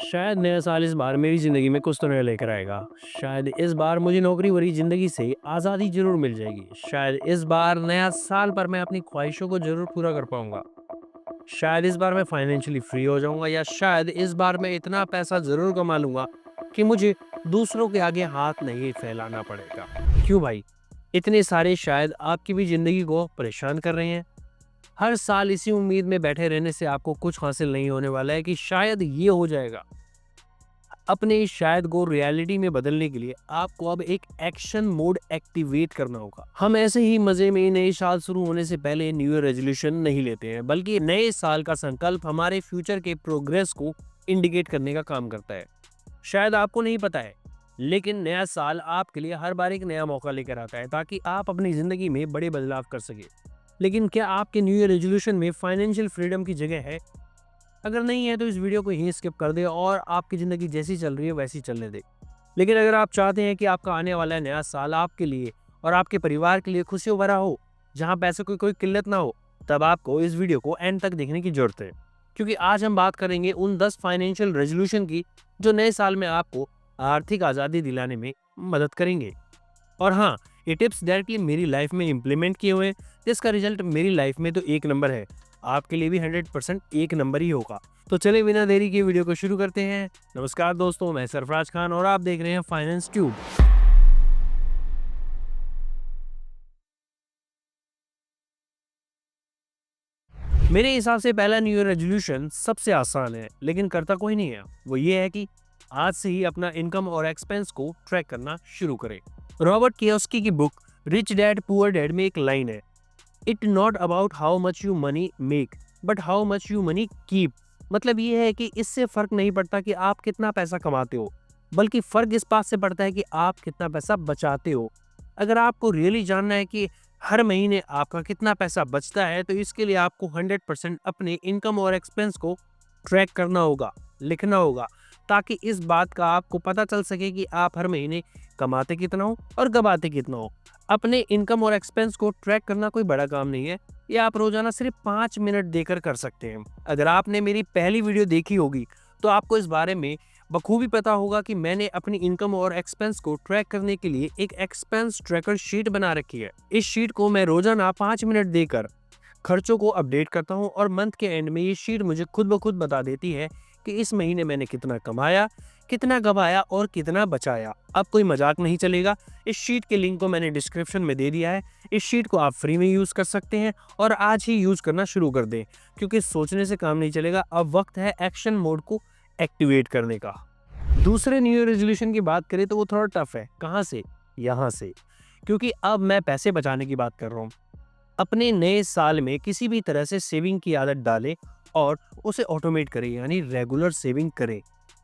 शायद नया साल इस बार मेरी ज़िंदगी में कुछ तो नया लेकर आएगा। शायद इस बार मुझे नौकरी भरी ज़िंदगी से आज़ादी ज़रूर मिल जाएगी। शायद इस बार नया साल पर मैं अपनी ख्वाहिशों को ज़रूर पूरा कर पाऊँगा। शायद इस बार मैं फाइनेंशियली फ्री हो जाऊँगा या शायद इस बार मैं इतना पैसा ज़रूर कमा लूँगा कि मुझे दूसरों के आगे हाथ नहीं फैलाना पड़ेगा। क्यों भाई? इतने सारे शायद आपकी भी ज़िंदगी को परेशान कर रहे हैं? हर साल इसी उम्मीद में बैठे रहने से आपको कुछ हासिल नहीं होने वाला है कि शायद ये हो जाएगा। अपने इस शायद को रियलिटी में बदलने के लिए आपको अब एक एक्शन मोड एक्टिवेट करना होगा। हम ऐसे ही मजे में नए साल शुरू होने से पहले न्यू ईयर रेजोल्यूशन नहीं लेते हैं, बल्कि नए साल का संकल्प हमारे फ्यूचर के प्रोग्रेस को इंडिकेट करने का काम करता है। शायद आपको नहीं पता है, लेकिन नया साल आपके लिए हर बार एक नया मौका लेकर आता है ताकि आप अपनी जिंदगी में बड़े बदलाव कर सके। लेकिन क्या आपके न्यू ईयर रेजोल्यूशन में फाइनेंशियल फ्रीडम की जगह है? अगर नहीं है तो इस वीडियो को यहीं स्किप कर दे और आपकी ज़िंदगी जैसी चल रही है वैसी चलने दे। लेकिन अगर आप चाहते हैं कि आपका आने वाला नया साल आपके लिए और आपके परिवार के लिए खुशियों भरा हो, जहां पैसे की कोई किल्लत ना हो, तब आपको इस वीडियो को एंड तक देखने की जरूरत है। क्योंकि आज हम बात करेंगे उन 10 फाइनेंशियल रेजोल्यूशन की जो नए साल में आपको आर्थिक आज़ादी दिलाने में मदद करेंगे। और हाँ, ये टिप्स डायरेक्टली मेरी लाइफ में इम्प्लीमेंट किए हुए हैं, जिसका रिजल्ट मेरी लाइफ में तो एक नंबर है। आपके लिए भी 100% एक नंबर ही होगा। तो चले बिना देरी के वीडियो को शुरू करते हैं। नमस्कार दोस्तों, मैं सरफराज खान और आप देख रहे हैं फाइनेंस ट्यूब। मेरे हिसाब से पहला न्यू ईयर रेजोल्यूशन सबसे आसान है, लेकिन करता कोई नहीं है। वो ये है कि आज से ही अपना इनकम और एक्सपेंस को ट्रैक करना शुरू करें। रॉबर्ट कियोस्की की book rich dad poor dad में एक लाइन है, it not about how much you money make but how much you money keep. मतलब ये है कि इससे फर्क नहीं पड़ता कि आप कितना पैसा कमाते हो, बल्कि फर्क इस बात से पड़ता है कि आप कितना पैसा बचाते हो। अगर आपको रियली जानना है कि हर महीने आपका कितना पैसा बचता है, तो इसके लिए आपको 100% अपने इनकम और एक्सपेंस को ट्रैक करना होगा, लिखना होगा, ताकि इस बात का आपको पता चल सके कि आप हर महीने कमाते कितना हो और गवाते कितना हो। अपने इनकम और एक्सपेंस को ट्रैक करना कोई बड़ा काम नहीं है, ये आप रोजाना सिर्फ 5 मिनट देकर कर सकते हैं। अगर आपने मेरी पहली वीडियो देखी होगी तो आपको इस बारे में बखूबी पता होगा कि मैंने अपनी इनकम और एक्सपेंस को ट्रैक करने के लिए एक एक्सपेंस ट्रैकर शीट बना रखी है। इस शीट को मैं रोजाना 5 मिनट देकर खर्चों को अपडेट करता हूँ और मंथ के एंड में ये शीट मुझे खुद ब खुद बता देती है कि इस महीने मैंने कितना कमाया, कितना गवाया और कितना बचाया। अब कोई मजाक नहीं चलेगा। इस शीट के लिंक को मैंने डिस्क्रिप्शन में दे दिया है। इस शीट को आप फ्री में यूज कर सकते हैं और आज ही यूज करना शुरू कर दें, क्योंकि सोचने से काम नहीं चलेगा। अब वक्त है एक्शन मोड को एक्टिवेट करने का। दूसरे न्यू ईयर रेजोल्यूशन की बात करें तो वो थोड़ा टफ है। कहाँ से? यहाँ से, क्योंकि अब मैं पैसे बचाने की बात कर रहा हूँ। अपने नए साल में किसी भी तरह से सेविंग की आदत डालें और उसे ऑटोमेट करें, यानी रेगुलर सेविंग करें।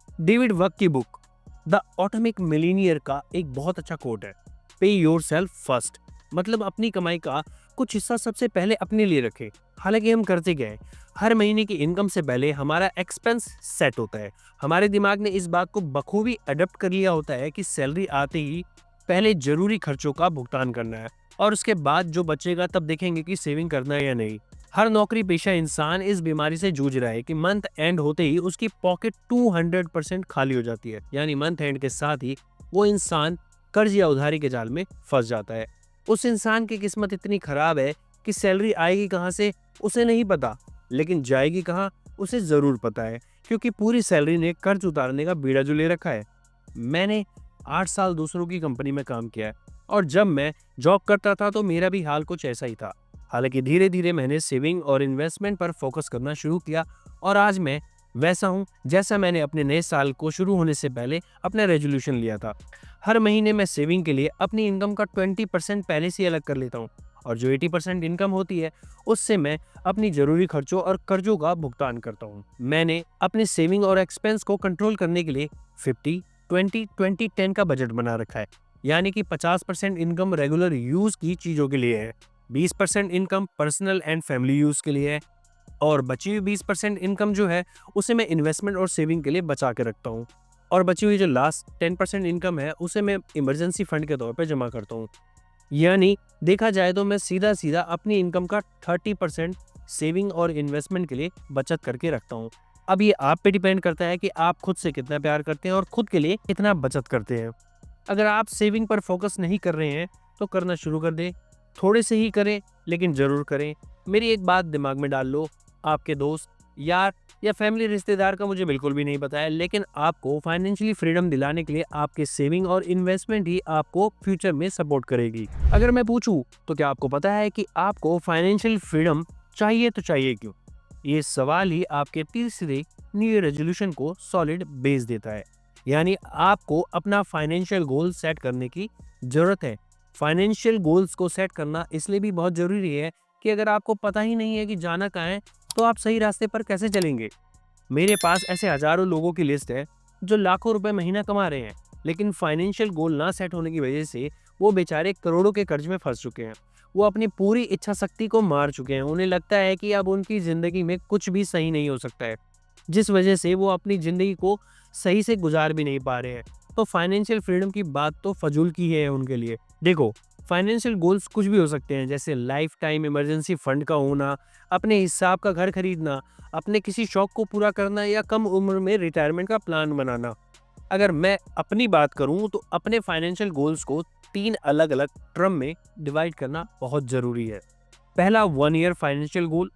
डेविड वक की बुक द ऑटोमिक मिलीनियर का एक बहुत अच्छा कोट है, पे योर सेल्फ फर्स्ट। मतलब अपनी कमाई का कुछ हिस्सा सबसे पहले अपने लिए रखें। हालांकि हम करते गए, हर महीने की इनकम से पहले हमारा एक्सपेंस सेट होता है। हमारे दिमाग ने इस बात को बखूबी अडॉप्ट कर लिया होता है कि सैलरी आते ही पहले जरूरी खर्चों का भुगतान करना है और उसके बाद जो बचेगा तब देखेंगे कि सेविंग करना है या नहीं। हर नौकरी पेशा इंसान इस बीमारी से जूझ रहा है कि मंथ एंड होते ही उसकी पॉकेट 200% खाली हो जाती है, यानी मंथ एंड के साथ ही वो इंसान कर्ज या उधारी के जाल में फंस जाता है। उस इंसान की किस्मत इतनी खराब है कि सैलरी आएगी कहाँ से उसे नहीं पता, लेकिन जाएगी कहाँ उसे जरूर पता है, क्योंकि पूरी सैलरी ने कर्ज उतारने का बीड़ा जो ले रखा है। मैंने 8 साल दूसरों की कंपनी में काम किया है और जब मैं जॉब करता था तो मेरा भी हाल कुछ ऐसा ही था। हालांकि धीरे धीरे मैंने सेविंग और इन्वेस्टमेंट पर फोकस करना शुरू किया और आज मैं वैसा हूँ जैसा मैंने अपने नए साल को शुरू होने से पहले अपना रेजोल्यूशन लिया था। हर महीने मैं सेविंग के लिए अपनी इनकम का 20% पहले से अलग कर लेता हूँ और जो 80% इनकम होती है उससे मैं अपनी जरूरी खर्चों और कर्जों का भुगतान करता हूँ। मैंने अपने सेविंग और एक्सपेंस को कंट्रोल करने के लिए 50-20-20-10 का बजट बना रखा है, यानी कि 50% इनकम रेगुलर यूज की चीजों के लिए है, 20% income personal and family use के लिए है और बची हुई 20% इनकम जो है उसे मैं इन्वेस्टमेंट और सेविंग के लिए बचा के रखता हूँ और बची हुई जो लास्ट 10% इनकम है उसे मैं इमरजेंसी फंड के तौर पे जमा करता हूँ। यानी देखा जाए तो मैं सीधा सीधा अपनी इनकम का 30% सेविंग और इन्वेस्टमेंट के लिए बचत करके रखता हूँ। अब ये आप पे डिपेंड करता है कि आप खुद से कितना प्यार करते हैं और खुद के लिए कितना बचत करते हैं। अगर आप सेविंग पर फोकस नहीं कर रहे हैं तो करना शुरू कर दें। थोड़े से ही करें, लेकिन ज़रूर करें। मेरी एक बात दिमाग में डाल लो, आपके दोस्त, यार या फैमिली रिश्तेदार का मुझे बिल्कुल भी नहीं पता है, लेकिन आपको फाइनेंशियली फ्रीडम दिलाने के लिए आपके सेविंग और इन्वेस्टमेंट ही आपको फ्यूचर में सपोर्ट करेगी। अगर मैं पूछूं तो क्या आपको पता है कि आपको फाइनेंशियल फ्रीडम चाहिए तो चाहिए क्यों? ये सवाल ही आपके तीसरे न्यू ईयर रेजोल्यूशन को सॉलिड बेस देता है। यानी आपको अपना फाइनेंशियल गोल सेट करने की जरूरत है। फाइनेंशियल गोल्स को सेट करना इसलिए भी बहुत जरूरी है कि अगर आपको पता ही नहीं है कि जाना कहाँ है, तो आप सही रास्ते पर कैसे चलेंगे। मेरे पास ऐसे हजारों लोगों की लिस्ट है जो लाखों रुपए महीना कमा रहे हैं, लेकिन फाइनेंशियल गोल ना सेट होने की वजह से वो बेचारे करोड़ों के कर्ज में फंस चुके हैं। वो अपनी पूरी इच्छा शक्ति को मार चुके हैं। उन्हें लगता है कि अब उनकी जिंदगी में कुछ भी सही नहीं हो सकता है, जिस वजह से वो अपनी जिंदगी को सही से गुजार भी नहीं पा रहे हैं। तो फाइनेंशियल फ्रीडम की बात तो फजूल की है उनके लिए। देखो, फाइनेंशियल गोल्स कुछ भी हो सकते हैं, जैसे लाइफ टाइम इमरजेंसी फंड का होना, अपने हिसाब का घर खरीदना, अपने किसी शौक को पूरा करना या कम उम्र में रिटायरमेंट का प्लान बनाना। अगर मैं अपनी बात करूं तो अपने फाइनेंशियल गोल्स को 3 अलग अलग टर्म में डिवाइड करना बहुत जरूरी है। पहला 1 ईयर फाइनेंशियल गोल,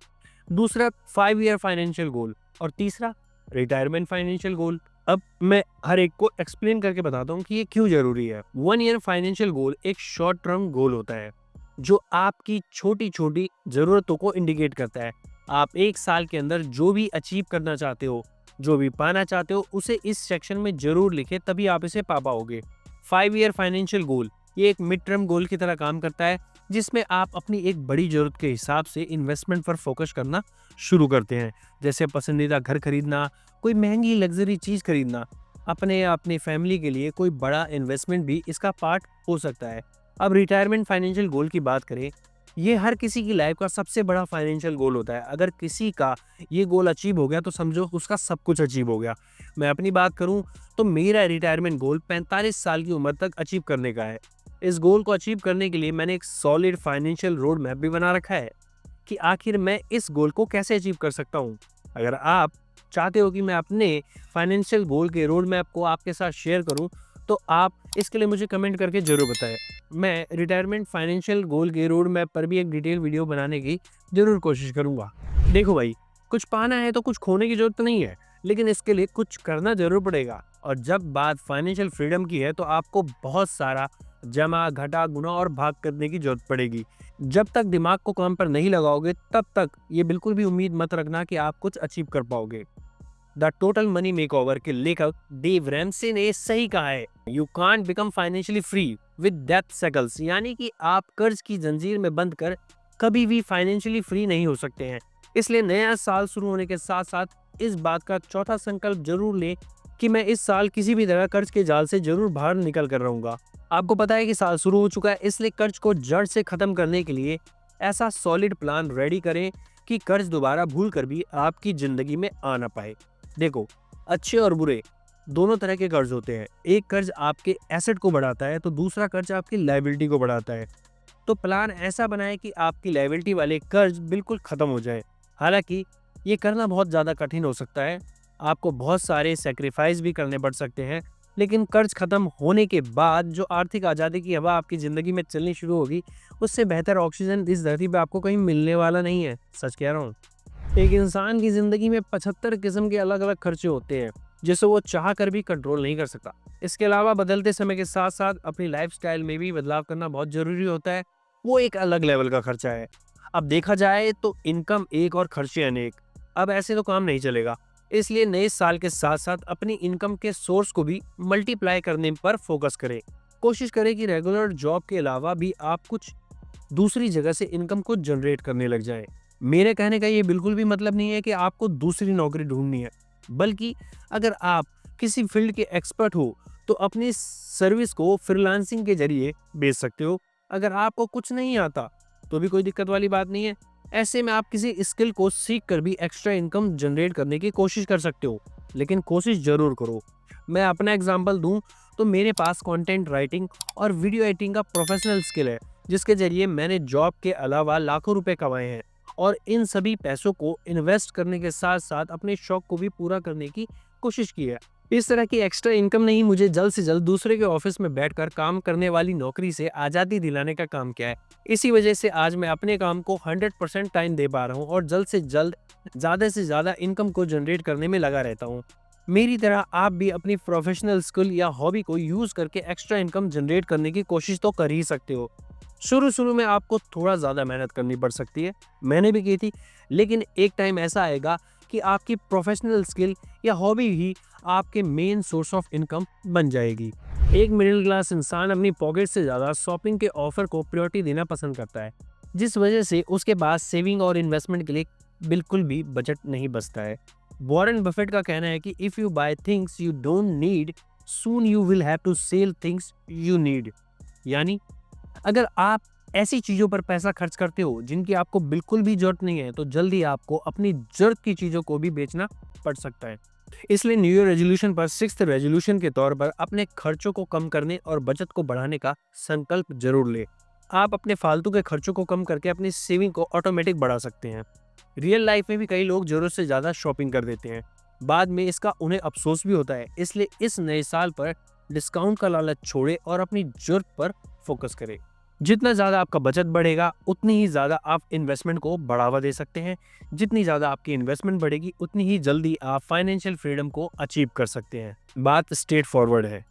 दूसरा 5 ईयर फाइनेंशियल गोल और तीसरा रिटायरमेंट फाइनेंशियल गोल। अब मैं हर एक को एक्सप्लेन करके बताता हूँ कि ये क्यों जरूरी है। 1 ईयर फाइनेंशियल गोल एक शॉर्ट टर्म गोल होता है जो आपकी छोटी छोटी जरूरतों को इंडिकेट करता है। आप एक साल के अंदर जो भी अचीव करना चाहते हो, जो भी पाना चाहते हो, उसे इस सेक्शन में जरूर लिखें, तभी आप इसे पा पाओगे। 5 ईयर फाइनेंशियल गोल ये एक मिड टर्म गोल की तरह काम करता है, जिसमें आप अपनी एक बड़ी जरूरत के हिसाब से इन्वेस्टमेंट पर फोकस करना शुरू करते हैं, जैसे पसंदीदा घर खरीदना, कोई महंगी लग्जरी चीज खरीदना। अपने या अपनी फैमिली के लिए कोई बड़ा इन्वेस्टमेंट भी इसका पार्ट हो सकता है। अब रिटायरमेंट फाइनेंशियल गोल की बात करें, ये हर किसी की लाइफ का सबसे बड़ा फाइनेंशियल गोल होता है। अगर किसी का ये गोल अचीव हो गया तो समझो उसका सब कुछ अचीव हो गया। मैं अपनी बात करूं तो मेरा रिटायरमेंट गोल 45 साल की उम्र तक अचीव करने का है। इस गोल को अचीव करने के लिए मैंने एक सॉलिड फाइनेंशियल रोड मैप भी बना रखा है कि आखिर मैं इस गोल को कैसे अचीव कर सकता हूँ। अगर आप चाहते हो कि मैं अपने फाइनेंशियल गोल के रोड मैप को आपके साथ शेयर करूं, तो आप इसके लिए मुझे कमेंट करके जरूर बताएं। मैं रिटायरमेंट फाइनेंशियल गोल के रोड मैप पर भी एक डिटेल वीडियो बनाने की जरूर कोशिश करूंगा। देखो भाई, कुछ पाना है तो कुछ खोने की जरूरत नहीं है, लेकिन इसके लिए कुछ करना जरूर पड़ेगा। और जब बात फाइनेंशियल फ्रीडम की है तो आपको बहुत सारा जमा घटा गुना और भाग करने की जरूरत पड़ेगी। जब तक दिमाग को काम पर नहीं लगाओगे तब तक ये बिल्कुल भी उम्मीद मत रखना कि आप कुछ अचीव कर पाओगे। द टोटल मनी मेकओवर के लेखक डेव रैमसे ने सही कहा है, you can't become financially free with death cycles, यानी कि आप कर्ज की जंजीर में बंद कर कभी भी फाइनेंशियली फ्री नहीं हो सकते हैं। इसलिए नया साल शुरू होने के साथ साथ इस बात का चौथा संकल्प जरूर लें कि मैं इस साल किसी भी तरह कर्ज के जाल से जरूर बाहर निकल कर रहूंगा। आपको पता है कि साल शुरू हो चुका है, इसलिए कर्ज को जड़ से खत्म करने के लिए ऐसा सॉलिड प्लान रेडी करें कि कर्ज दोबारा भूल कर भी आपकी जिंदगी में आ ना पाए। देखो, अच्छे और बुरे दोनों तरह के कर्ज होते हैं। एक कर्ज आपके एसेट को बढ़ाता है तो दूसरा कर्ज आपकी लायबिलिटी को बढ़ाता है। तो प्लान ऐसा बनाएं कि आपकी लायबिलिटी वाले कर्ज बिल्कुल खत्म हो जाए। हालांकि ये करना बहुत ज़्यादा कठिन हो सकता है, आपको बहुत सारे सेक्रीफाइस भी करने पड़ सकते हैं, लेकिन कर्ज खत्म होने के बाद जो आर्थिक आज़ादी की हवा आपकी ज़िंदगी में चलनी शुरू होगी, उससे बेहतर ऑक्सीजन इस धरती पे आपको कहीं मिलने वाला नहीं है। सच कह रहा हूँ। एक इंसान की ज़िंदगी में 75 किस्म के अलग अलग खर्चे होते हैं जिसे वो चाह कर भी कंट्रोल नहीं कर सकता। इसके अलावा बदलते समय के साथ साथ अपनी लाइफस्टाइल में भी बदलाव करना बहुत ज़रूरी होता है। वो एक अलग लेवल का खर्चा है। अब देखा जाए तो इनकम एक और खर्चे अनेक। अब ऐसे तो काम नहीं चलेगा, इसलिए नए साल के साथ साथ अपनी इनकम के सोर्स को भी मल्टीप्लाई करने पर फोकस करें। कोशिश करें कि रेगुलर जॉब के अलावा भी आप कुछ दूसरी जगह से इनकम को जनरेट करने लग जाएं। मेरे कहने का ये बिल्कुल भी मतलब नहीं है कि आपको दूसरी नौकरी ढूंढनी है, बल्कि अगर आप किसी फील्ड के एक्सपर्ट हो तो अपनी सर्विस को फ्रीलांसिंग के जरिए बेच सकते हो। अगर आपको कुछ नहीं आता तो भी कोई दिक्कत वाली बात नहीं है। ऐसे में आप किसी स्किल को सीख कर भी एक्स्ट्रा इनकम जनरेट करने की कोशिश कर सकते हो, लेकिन कोशिश जरूर करो। मैं अपना एग्जांपल दूं तो मेरे पास कंटेंट राइटिंग और वीडियो एडिटिंग का प्रोफेशनल स्किल है, जिसके जरिए मैंने जॉब के अलावा लाखों रुपए कमाए हैं और इन सभी पैसों को इन्वेस्ट करने के साथ साथ अपने शौक को भी पूरा करने की कोशिश की है। इस तरह की एक्स्ट्रा इनकम ने ही मुझे जल्द से जल्द दूसरे के ऑफिस में बैठकर काम करने वाली नौकरी से आज़ादी दिलाने का काम किया है। इसी वजह से आज मैं अपने काम को 100% टाइम दे पा रहा हूँ और जल्द से ज़्यादा इनकम को जनरेट करने में लगा रहता हूँ। मेरी तरह आप भी अपनी प्रोफेशनल स्किल या हॉबी को यूज़ करके एक्स्ट्रा इनकम जनरेट करने की कोशिश तो कर ही सकते हो। शुरू में आपको थोड़ा ज़्यादा मेहनत करनी पड़ सकती है, मैंने भी की थी, लेकिन एक टाइम ऐसा आएगा कि आपकी प्रोफेशनल स्किल या हॉबी ही आपके मेन सोर्स ऑफ इनकम बन जाएगी। एक मिडिल क्लास इंसान अपनी पॉकेट से ज़्यादा शॉपिंग के ऑफर को प्रायोरिटी देना पसंद करता है, जिस वजह से उसके पास सेविंग और इन्वेस्टमेंट के लिए बिल्कुल भी बजट नहीं बचता है। वॉरेन बफेट का कहना है कि if you buy things you don't need, soon you will have to sell things you need. यानी अगर आप ऐसी चीज़ों पर पैसा खर्च करते हो जिनकी आपको बिल्कुल भी जरूरत नहीं है, तो जल्दी आपको अपनी जरूरत की चीज़ों को भी बेचना पड़ सकता है। इसलिए न्यू ईयर रेजोल्यूशन पर 6th रेजोल्यूशन के तौर पर अपने खर्चों को कम करने और बचत को बढ़ाने का संकल्प जरूर ले। आप अपने फालतू के खर्चों को कम करके अपनी सेविंग को ऑटोमेटिक बढ़ा सकते हैं। रियल लाइफ में भी कई लोग जरूरत से ज़्यादा शॉपिंग कर देते हैं, बाद में इसका उन्हें अफसोस भी होता है। इसलिए इस नए साल पर डिस्काउंट का लालच छोड़े और अपनी जरूरत पर फोकस करें। जितना ज़्यादा आपका बचत बढ़ेगा उतनी ही ज़्यादा आप इन्वेस्टमेंट को बढ़ावा दे सकते हैं। जितनी ज़्यादा आपकी इन्वेस्टमेंट बढ़ेगी उतनी ही जल्दी आप फाइनेंशियल फ्रीडम को अचीव कर सकते हैं। बात स्ट्रेट फॉरवर्ड है,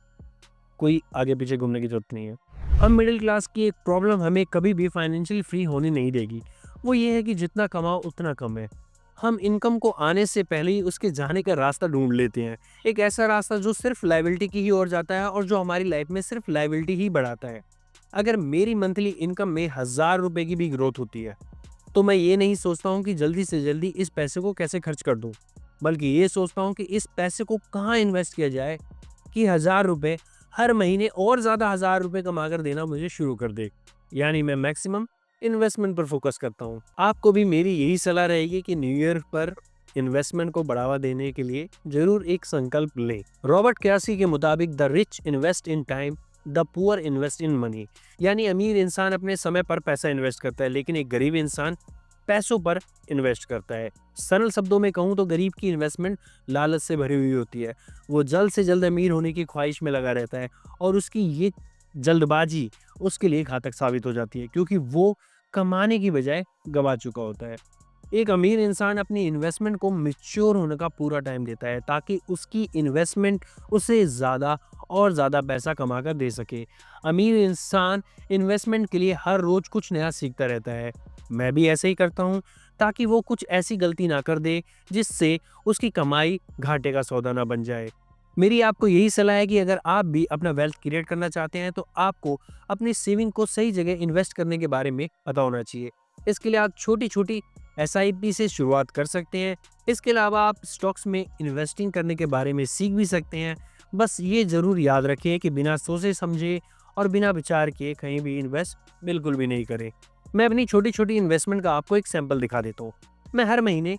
कोई आगे पीछे घूमने की जरूरत नहीं है। हम मिडिल क्लास की एक प्रॉब्लम हमें कभी भी फाइनेंशियल फ्री होने नहीं देगी, वो ये है कि जितना कमाओ उतना कम है। हम इनकम को आने से पहले ही उसके जाने का रास्ता ढूंढ लेते हैं, एक ऐसा रास्ता जो सिर्फ लायबिलिटी की ही ओर जाता है और जो हमारी लाइफ में सिर्फ लायबिलिटी ही बढ़ाता है। अगर मेरी मंथली इनकम में 1000 रुपए की भी ग्रोथ होती है, तो मैं ये नहीं सोचता हूँ कि जल्दी से जल्दी इस पैसे को कैसे खर्च कर दूँ, बल्कि ये सोचता हूँ कि इस पैसे को कहाँ इन्वेस्ट किया जाए कि 1000 रुपए हर महीने और ज़्यादा 1000 रुपए कमा कर देना मुझे शुरू कर दे। यानी मैं मैक्सिमम इन्वेस्टमेंट पर फोकस करता हूँ। आपको भी मेरी यही सलाह रहेगी कि न्यू ईयर पर इन्वेस्टमेंट को बढ़ावा देने के लिए जरूर एक संकल्प लें। रॉबर्ट कियोसाकी के मुताबिक the rich invest in time, the poor invest in money. यानी अमीर इंसान अपने समय पर पैसा इन्वेस्ट करता है, लेकिन एक गरीब इंसान पैसों पर इन्वेस्ट करता है। सरल शब्दों में कहूँ तो गरीब की इन्वेस्टमेंट लालच से भरी हुई होती है। वो जल्द से जल्द अमीर होने की ख्वाहिश में लगा रहता है और उसकी ये जल्दबाजी उसके लिए घातक साबित हो जाती है, क्योंकि वो कमाने की बजाय गवा चुका होता है। एक अमीर इंसान अपनी इन्वेस्टमेंट को मैच्योर होने का पूरा टाइम देता है ताकि उसकी इन्वेस्टमेंट उसे ज़्यादा और ज़्यादा पैसा कमा कर दे सके। अमीर इंसान इन्वेस्टमेंट के लिए हर रोज़ कुछ नया सीखता रहता है। मैं भी ऐसे ही करता हूँ, ताकि वो कुछ ऐसी गलती ना कर दे जिससे उसकी कमाई घाटे का सौदा ना बन जाए। मेरी आपको यही सलाह है कि अगर आप भी अपना वेल्थ क्रिएट करना चाहते हैं, तो आपको अपनी सेविंग को सही जगह इन्वेस्ट करने के बारे में पता होना चाहिए। इसके लिए आप छोटी छोटी SIP से शुरुआत कर सकते हैं। इसके अलावा आप स्टॉक्स में इन्वेस्टिंग करने के बारे में सीख भी सकते हैं। बस ये ज़रूर याद रखें कि बिना सोचे समझे और बिना विचार किए कहीं भी इन्वेस्ट बिल्कुल भी नहीं करें। मैं अपनी छोटी छोटी इन्वेस्टमेंट का आपको एक सैंपल दिखा देता हूँ। मैं हर महीने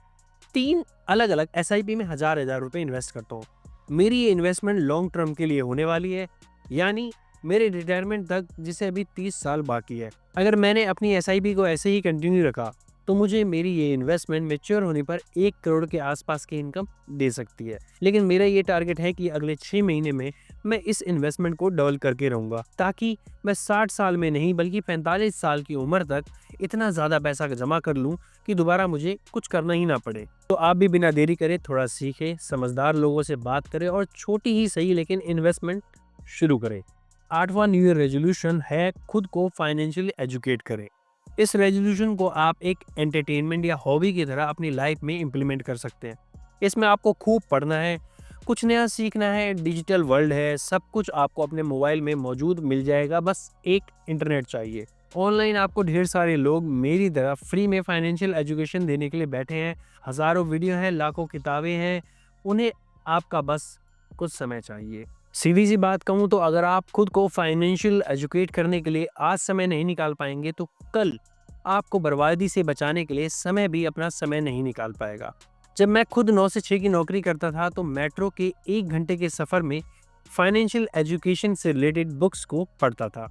3 अलग अलग SIP में 1000 रुपये इन्वेस्ट करता हूँ। मेरी ये इन्वेस्टमेंट लॉन्ग टर्म के लिए होने वाली है, यानी मेरे रिटायरमेंट तक, जिसे अभी 30 साल बाकी है। अगर मैंने अपनी SIP को ऐसे ही कंटिन्यू रखा तो मुझे मेरी ये इन्वेस्टमेंट मैच्योर होने पर 1 करोड़ के आसपास की इनकम दे सकती है। लेकिन मेरा ये टारगेट है कि अगले 6 महीने में मैं इस इन्वेस्टमेंट को डबल करके रहूँगा, ताकि मैं 60 साल में नहीं बल्कि 45 साल की उम्र तक इतना ज़्यादा पैसा जमा कर लूँ कि दोबारा मुझे कुछ करना ही ना पड़े। तो आप भी बिना देरी करे थोड़ा सीखें, समझदार लोगों से बात करें और छोटी ही सही लेकिन इन्वेस्टमेंट शुरू करें। 8वां न्यू ईयर रेजोल्यूशन है खुद को फाइनेंशियली एजुकेट करें। इस रेजोल्यूशन को आप एक एंटरटेनमेंट या हॉबी की तरह अपनी लाइफ में इम्प्लीमेंट कर सकते हैं। इसमें आपको खूब पढ़ना है, कुछ नया सीखना है, डिजिटल वर्ल्ड है, सब कुछ आपको अपने मोबाइल में मौजूद मिल जाएगा, बस एक इंटरनेट चाहिए। ऑनलाइन आपको ढेर सारे लोग मेरी तरह फ्री में फाइनेंशियल एजुकेशन देने के लिए बैठे हैं। हज़ारों वीडियो हैं, लाखों किताबें हैं, उन्हें आपका बस कुछ समय चाहिए। सीधी सी बात कहूँ तो अगर आप खुद को फाइनेंशियल एजुकेट करने के लिए आज समय नहीं निकाल पाएंगे, तो कल आपको बर्बादी से बचाने के लिए समय भी अपना समय नहीं निकाल पाएगा। जब मैं खुद 9 से 6 की नौकरी करता था, तो मेट्रो के 1 घंटे के सफ़र में फाइनेंशियल एजुकेशन से रिलेटेड बुक्स को पढ़ता था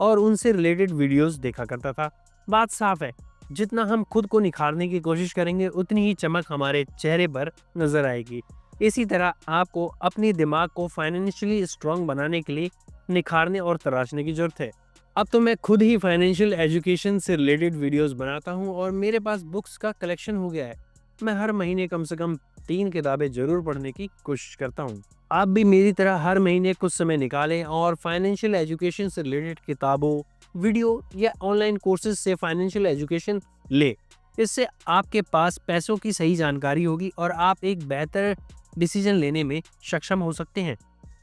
और उनसे रिलेटेड वीडियोस देखा करता था। बात साफ है, जितना हम खुद को निखारने की कोशिश करेंगे उतनी ही चमक हमारे चेहरे पर नजर आएगी। इसी तरह आपको अपनी दिमाग को फाइनेंशियली स्ट्रांग बनाने के लिए निखारने और तराशने की जरूरत है। अब तो मैं खुद ही फाइनेंशियल एजुकेशन से रिलेटेड वीडियोस बनाता हूँ और मेरे पास बुक्स का कलेक्शन हो गया है। मैं हर महीने कम से कम 3 किताबें जरूर पढ़ने की कोशिश करता हूँ। आप भी मेरी तरह हर महीने कुछ समय निकालें और फाइनेंशियल एजुकेशन से रिलेटेड किताबों, वीडियो या ऑनलाइन कोर्सेज से फाइनेंशियल एजुकेशन ले। इससे आपके पास पैसों की सही जानकारी होगी और आप एक बेहतर डिसीजन लेने में सक्षम हो सकते हैं।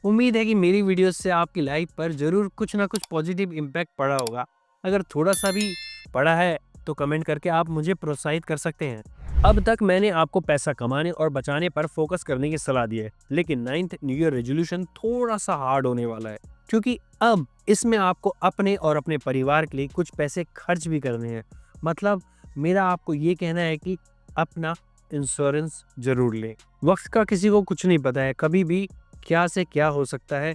उम्मीद है कि मेरी वीडियोस से आपकी लाइफ पर जरूर कुछ ना कुछ पॉजिटिव इम्पैक्ट पड़ा होगा। अगर थोड़ा सा भी पड़ा है तो कमेंट करके आप मुझे प्रोत्साहित कर सकते हैं। अब तक मैंने आपको पैसा कमाने और बचाने पर फोकस करने की सलाह दी है, लेकिन 9th न्यू ईयर रेजोल्यूशन थोड़ा सा हार्ड होने वाला है, क्योंकि अब इसमें आपको अपने और अपने परिवार के लिए कुछ पैसे खर्च भी करने हैं। मतलब मेरा आपको ये कहना है कि अपना इंश्योरेंस जरूर लें। वक्त का किसी को कुछ नहीं पता है, कभी भी क्या से क्या हो सकता है।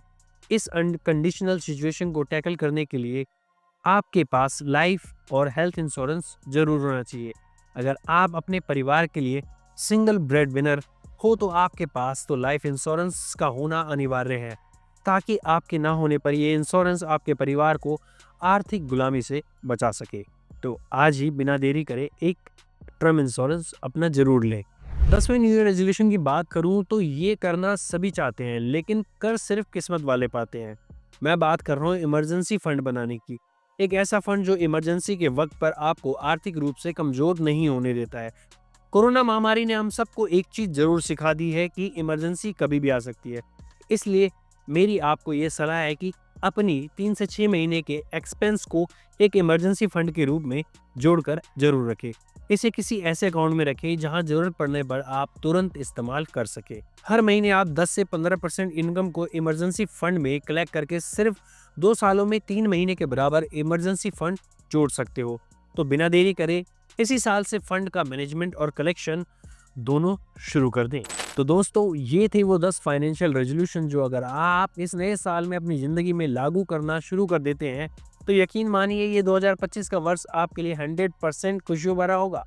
इस अनकंडीशनल सिचुएशन को टैकल करने के लिए आपके पास लाइफ और हेल्थ इंश्योरेंस जरूर होना चाहिए। अगर आप अपने परिवार के लिए सिंगल ब्रेड विनर हो तो आपके पास तो लाइफ इंश्योरेंस का होना अनिवार्य है, ताकि आपके ना होने पर ये इंश्योरेंस आपके परिवार को आर्थिक गुलामी से बचा सके। तो आज ही बिना देरी करे एक टर्म इंश्योरेंस अपना जरूर लें। 10वें न्यू ईयर रेजोल्यूशन की बात करूं तो ये करना सभी चाहते हैं, लेकिन कर सिर्फ किस्मत वाले पाते हैं। मैं बात कर रहा हूँ इमरजेंसी फंड बनाने की। एक ऐसा फंड जो इमरजेंसी के वक्त पर आपको आर्थिक रूप से कमजोर नहीं होने देता है। कोरोना महामारी ने हम सबको एक चीज जरूर सिखा दी है कि इमरजेंसी कभी भी आ सकती है। इसलिए मेरी आपको ये सलाह है कि अपनी 3 से 6 महीने के एक्सपेंस को एक इमरजेंसी फंड के रूप में जोड़कर जरूर रखें। इसे किसी ऐसे अकाउंट में रखें जहां जरूरत पड़ने पर आप तुरंत इस्तेमाल कर सके। हर महीने आप 10 से 15% इनकम को इमरजेंसी फंड में कलेक्ट करके सिर्फ 2 सालों में 3 महीने के बराबर इमरजेंसी फंड जोड़ सकते हो। तो बिना देरी करे इसी साल से फंड का मैनेजमेंट और कलेक्शन दोनों शुरू कर दें। तो दोस्तों, ये थे वो 10 फाइनेंशियल रेजोल्यूशन जो अगर आप इस नए साल में अपनी जिंदगी में लागू करना शुरू कर देते हैं तो यकीन मानिए ये 2025 का वर्ष आपके लिए 100% खुशियों भरा होगा।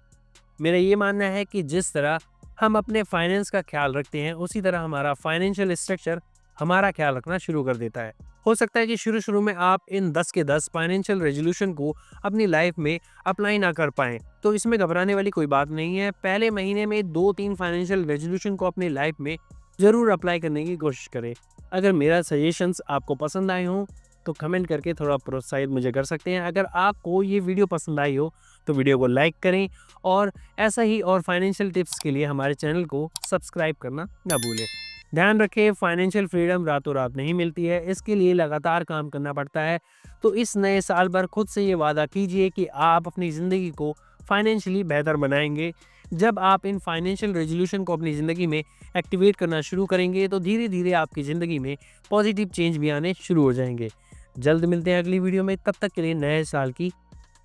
मेरा ये मानना है कि जिस तरह हम अपने फाइनेंस का ख्याल रखते हैं उसी तरह हमारा फाइनेंशियल स्ट्रक्चर हमारा ख्याल रखना शुरू कर देता है। हो सकता है कि शुरू में आप इन 10 के 10 फाइनेंशियल रेजोल्यूशन को अपनी लाइफ में अप्लाई ना कर पाएं, तो इसमें घबराने वाली कोई बात नहीं है। पहले महीने में 2-3 फाइनेंशियल रेजोल्यूशन को अपनी लाइफ में जरूर अप्लाई करने की कोशिश करें। अगर मेरा सजेशंस आपको पसंद आए हों तो कमेंट करके थोड़ा प्रोत्साहित मुझे कर सकते हैं। अगर आपको ये वीडियो पसंद आई हो तो वीडियो को लाइक करें और ऐसा ही और फाइनेंशियल टिप्स के लिए हमारे चैनल को सब्सक्राइब करना ना भूलें। ध्यान रखें, फाइनेंशियल फ्रीडम रातों रात नहीं मिलती है, इसके लिए लगातार काम करना पड़ता है। तो इस नए साल भर खुद से ये वादा कीजिए कि आप अपनी ज़िंदगी को फाइनेंशियली बेहतर बनाएंगे। जब आप इन फाइनेंशियल रेजोल्यूशन को अपनी ज़िंदगी में एक्टिवेट करना शुरू करेंगे तो धीरे धीरे आपकी ज़िंदगी में पॉजिटिव चेंज भी आने शुरू हो जाएंगे। जल्द मिलते हैं अगली वीडियो में, तब तक के लिए नए साल की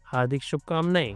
हार्दिक शुभकामनाएं।